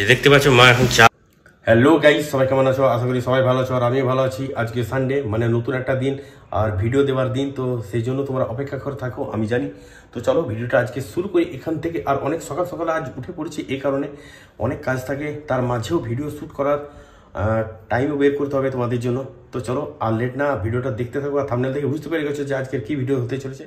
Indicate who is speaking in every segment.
Speaker 1: দেখতে পাচ্ছ মা এখন চা। হ্যালো গাইস, সবাই কেমন আছো? আশা করি সবাই ভালো আছো আর আমিও ভালো আছি। আজকে সানডে, মানে নতুন একটা দিন আর ভিডিও দেওয়ার দিন, তো সেই জন্য তোমরা অপেক্ষা করে থাকো আমি জানি। তো চলো ভিডিওটা আজকে শুরু করি এখান থেকে। আর অনেক সকাল সকালে আজ উঠে পড়েছি, এই কারণে অনেক কাজ থাকে, তার মাঝেও ভিডিও শ্যুট করার টাইমও বের করতে হবে তোমাদের জন্য। তো চলো আর লেট না, ভিডিওটা দেখতে থাকো। আর থাম্বনেল থেকে বুঝতে পেরে গেছো যে আজকের কি ভিডিও হতে চলেছে।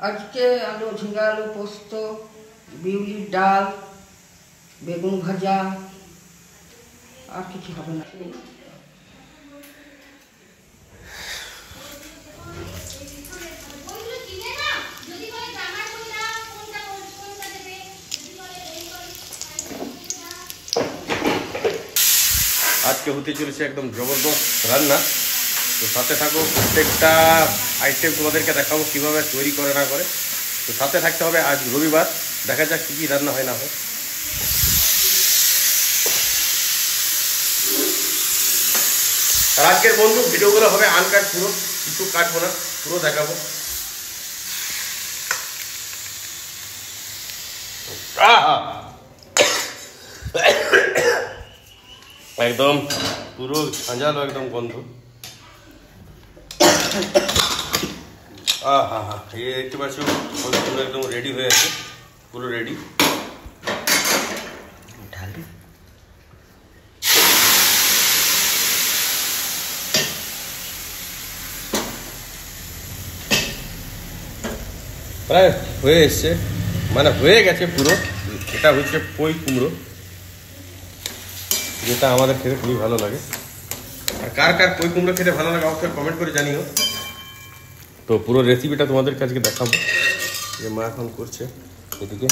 Speaker 2: আজকে আলু ঝিঙ্গা আলু পোস্ত, বিউলির ডাল, বেগুন ভাজা, আর কিছু হবে না।
Speaker 1: আজকে হতে চলেছে একদম জবরদস্ত রান্না। তো সাথে থাকো, প্রত্যেকটা আইটেম তোমাদেরকে দেখাবো কীভাবে তৈরি করে না করে। তো সাথে থাকতে হবে। আজ রবিবার, দেখা যাক কী কী রান্না হয় না হয়। আর আজকের বন্ধু ভিডিওগুলো হবে আনকাট, পুরো কিছু কাটবো না, পুরো দেখাবো। একদম পুরো ঝাঁঝালো একদম গন্ধ। এই দেখতে পাচ্ছ পুরো একদম রেডি হয়ে আছে, পুরো রেডি। ঢালি প্রায় হয়ে এসছে, মানে হয়ে গেছে পুরো। এটা হচ্ছে পই কুমড়ো, যেটা আমাদের খেতে খুবই ভালো লাগে। আর কার কার পই কুমড়ো খেতে ভালো লাগে অবশ্যই কমেন্ট করে জানিও। তো পুরো রেসিপিটা তোমাদের কাছে দেখাবো, যে মা এখন করছে এদিকে।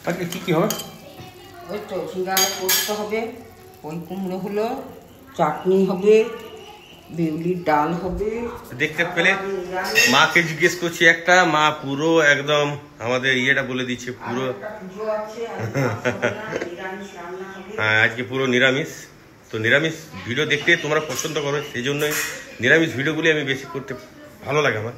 Speaker 1: আজকে কী কী হবে?
Speaker 2: ওই তো ঝিঙ্গা আলু পোস্ত হবে, পই কুমড়ো হলো, চাটনি হবে, বিউলির ডাল হবে।
Speaker 1: দেখতে পেলে মাকে জিজ্ঞেস করছি একটা, মা পুরো একদম আমাদের ইয়েটা বলে দিচ্ছে পুরো। হ্যাঁ, আজকে পুরো নিরামিষ। তো নিরামিষ ভিডিও দেখতে তোমরা পছন্দ করো, সেই জন্যই নিরামিষ ভিডিওগুলি আমি বেশি করতে ভালো লাগে আমার।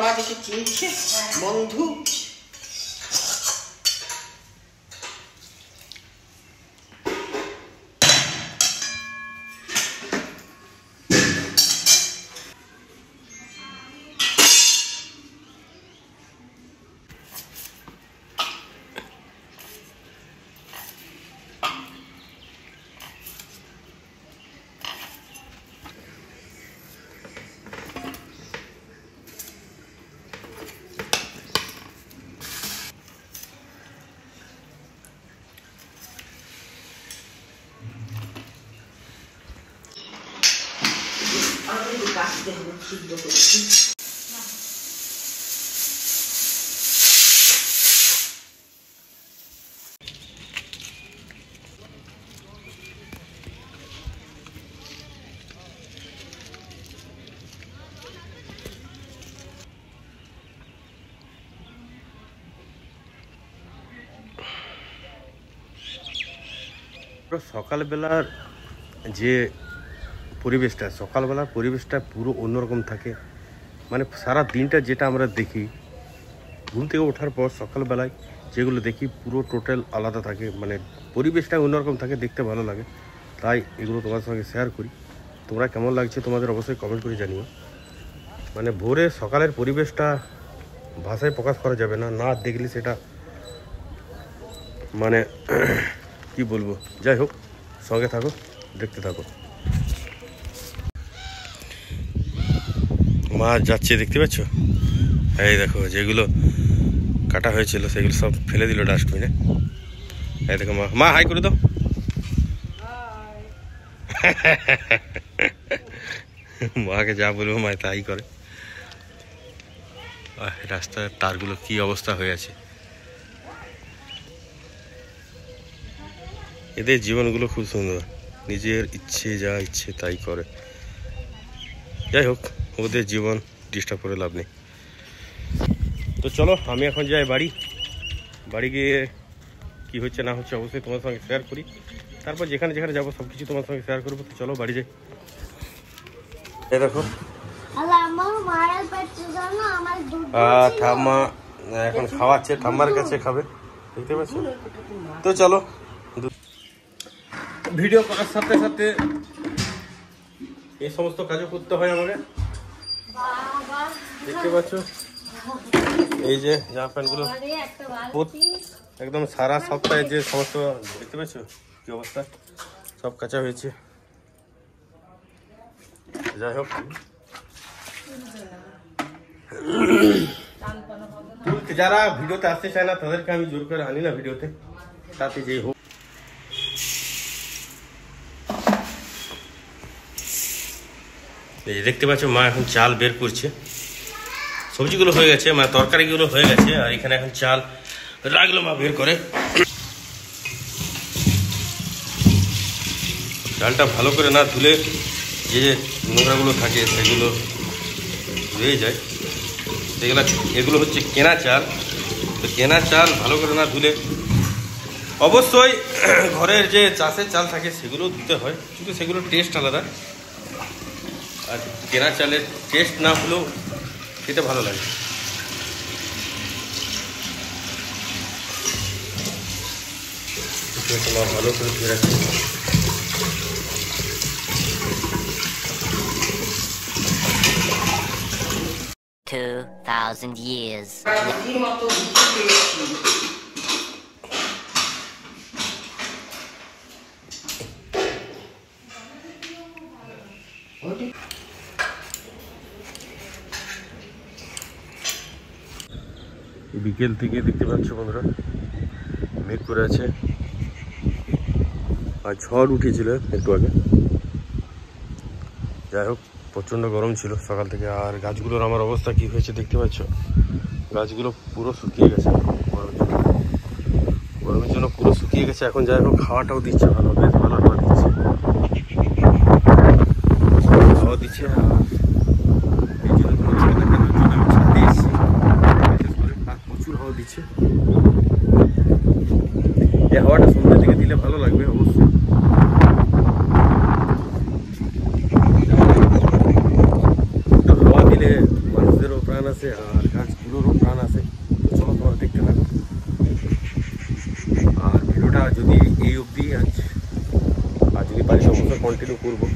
Speaker 2: আমাদেরকে চিনছে বন্ধু, সিদ্ধ করছি।
Speaker 1: সকালবেলার যে পরিবেশটা, সকালবেলার পরিবেশটা পুরো অন্যরকম থাকে। মানে সারা দিনটা যেটা আমরা দেখি, ঘুম থেকে ওঠার পর সকালবেলায় যেগুলো দেখি পুরো টোটাল আলাদা থাকে। মানে পরিবেশটা অন্যরকম থাকে, দেখতে ভালো লাগে। তাই এগুলো তোমার সঙ্গে শেয়ার করি। তোমরা কেমন লাগছে তোমাদের অবশ্যই কমেন্ট করে জানিও। মানে ভোরে সকালের পরিবেশটা ভাষায় প্রকাশ করা যাবে না, না দেখলে সেটা মানে কি বলবো। যাই হোক, সঙ্গে থাকো, দেখতে থাকো। মা যাচ্ছে, দেখতে পাচ্ছ? এই দেখো, যেগুলো কাটা হয়েছিল সেগুলো সব ফেলে দিল ডাস্টবিনে। এই দেখো মা, মা হাই করে দাও। মাকে যা বলবো মা তাই করে। রাস্তার তারগুলো কি অবস্থা হয়ে আছে। এদের জীবনগুলো খুব সুন্দর, নিজের ইচ্ছে যা ইচ্ছে তাই করে। যাই হোক, ওদের জীবন ডিস্টার্ব করে লাভ নেই। তো চলো, আমি এখন যাই বাড়ি গিয়ে কি হচ্ছে না হচ্ছে অবশ্যই তোমার সঙ্গে শেয়ার করি। তারপর যেখানে যেখানে যাবো সব কিছু তোমার সঙ্গে শেয়ার করবো। তো চলো বাড়ি যাই। এই দেখো ঠাম্মা এখন খাওয়াচ্ছে, ঠাম্মার কাছে খাবে, দেখতে পাচ্ছ? তো চলো, ভিডিও করার সাথে সাথে এই সমস্ত কাজও করতে হয় আমাকে। দেখতে পাচ্ছ এই যে জামা প্যান্টগুলো একদম সারা সপ্তাহে যে সমস্ত, দেখতে পাচ্ছ কি অবস্থা, সব কাঁচা হয়েছে। যাই হোক, যারা ভিডিওতে আসতে চায় না তাদেরকে আমি জোর করে আনি না ভিডিওতে, তাতে যেই হোক। এই যে দেখতে পাচ্ছ মা এখন চাল বের করছে। সবজিগুলো হয়ে গেছে, মানে তরকারিগুলো হয়ে গেছে, আর এখানে এখন চাল রাখলো মা বের করে। চালটা ভালো করে না ধুলে যে নোংরাগুলো থাকে সেগুলো ধুয়ে যায়। এগুলো হচ্ছে কেনা চাল। তো কেনা চাল ভালো করে না ধুলে, অবশ্যই ঘরের যে চাষের চাল থাকে সেগুলো ধুতে হয়, কিন্তু সেগুলোর টেস্ট আলাদা। আর কেনা চালের টেস্ট না হলেও খেতে ভালো লাগে। ভালো করে ধুয়ে রাখি।
Speaker 3: 2000 years.
Speaker 1: বিকেল থেকে দেখতে পাচ্ছ বন্ধুরা মেঘ করে আছে, আর ঝড় উঠেছিল একটু আগে। যাই হোক, প্রচণ্ড গরম ছিল সকাল থেকে। আর গাছগুলোর আমার অবস্থা কি হয়েছে দেখতে পাচ্ছ, গাছগুলো পুরো শুকিয়ে গেছে গরমের জন্য পুরো শুকিয়ে গেছে। এখন যাই হোক, খাওয়াটাও দিচ্ছে ভালো, বেশ ভালো হাওয়া দিচ্ছে। প্রচুর হাওয়া দিচ্ছে। এই হাওয়াটা সন্ধ্যের দিকে দিলে ভালো লাগবে অবশ্যই। হাওয়া দিলে মানুষদেরও প্রাণ আছে আর গাছগুলোরও প্রাণ আছে। চলো তোমরা দেখতে থাকো। আর ভিডিওটা যদি এই অবধি আর যদি পারি অবশ্যই কন্টিনিউ করবো।